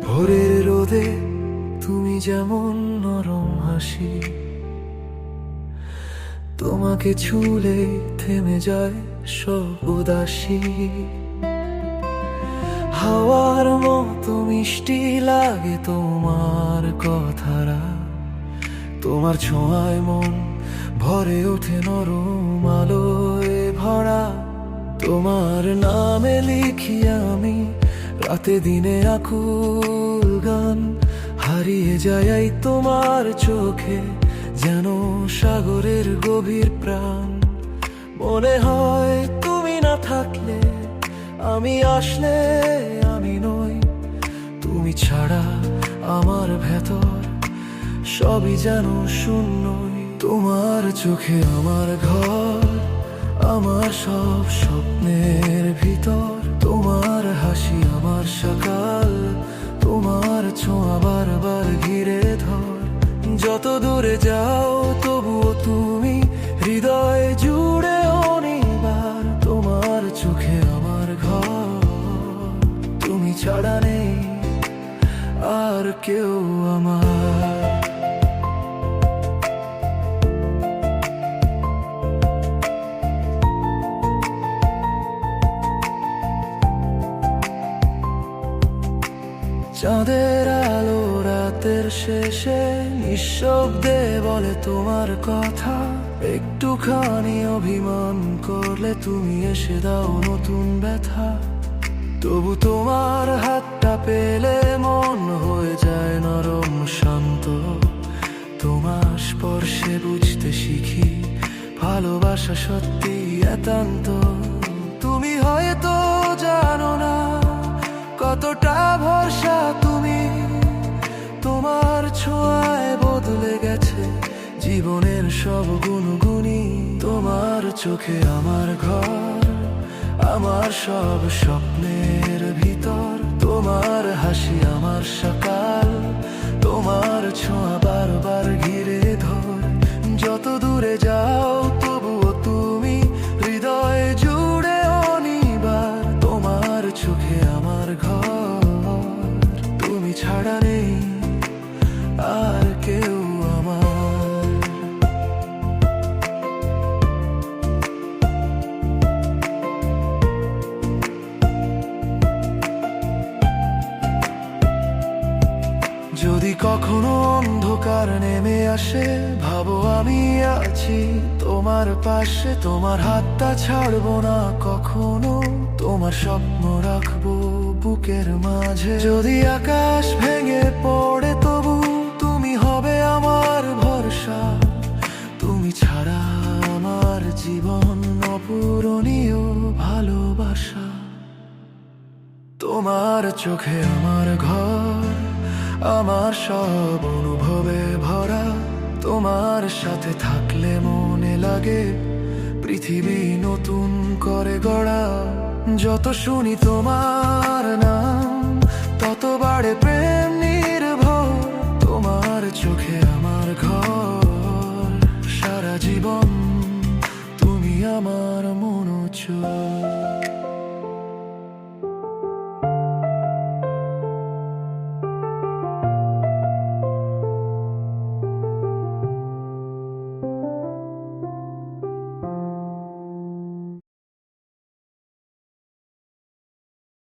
ভোরের রোদে তুমি যেমন নরম হাসি, তোমাকে ছুলে থেমে যায় সব উদাসী। হাওয়ার মতো মিষ্টি লাগে তোমার কথারা, তোমার ছোঁয়ায় মন ভরে ওঠে নরম আলোয় ভরা। তোমার নামে লিখি আমি রাতে দিনে আকুল গান, হারিয়ে যায় এই তোমার চোখে যেন সাগরের গভীর প্রাণ। মনে হয় তুমি না থাকলে, আমি আসলে আমি নই, তুমি ছাড়া আমার ভেতর সবই যেন শূন্যই। তোমার চোখে আমার ঘর, আমার সব স্বপ্নের ভিতর, তোমার হাসি আমার সকাল, তোমার ছোঁয়া বারবার ঘিরে ধর। যত দূরে যাও তবুও তুমি হৃদয় জুড়ে অনিবার। তোমার চোখে আমার ঘর, তুমি ছাড়া নেই আর কেউ আমার। চাঁদের আলো রাতের শেষে নিঃশব্দে বলে তোমার কথা। একটুখানি অভিমান করলে তুমি এসে দাও নতুন ব্যথা। তবু তোমার হাতটা পেলে মন হয়ে যায় নরম শান্ত। তোমার স্পর্শে বুঝতে শিখি ভালোবাসা সত্যি একান্ত। তুমি হয়তো জানো না কতটা ভরসা তুমি, তোমার ছোঁয়ায় বদলে গেছে জীবনের সব গুণগুণী। তোমার চোখে আমার ঘর, আমার সব স্বপ্নের ভিতর, তোমার হাসি আমার সকাল, তোমার ছোঁয়া বারবার ঘিরে ধর। যত দূরে যাও তবুও তুমি হৃদয় জুড়ে অনিবার। তোমার চোখে আমার ঘর, তুমি ছাড়া নেই আর কেউ আমার। যদি কখনো অন্ধকার নেমে আসে, ভাবো আমি আছি তোমার পাশে। তোমার হাতটা ছাড়বো না কখনো, তোমার স্বপ্ন রাখবো বুকের মাঝে। যদি আকাশ ভেঙে পড়ে তবু তুমি হবে আমার ভরসা। তুমি ছাড়া আমার জীবন অপূরণীয় ভালোবাসা। তোমার চোখে আমার ঘর, আমার সব অনুভবে ভরা। তোমার সাথে থাকলে মনে লাগে পৃথিবী নতুন করে গড়া। যত শুনি তোমার নাম তত বাড়ে প্রেম নির্ভর। তোমার চোখে আমার ঘর, সারা জীবন তুমি আমার মনোযোগ।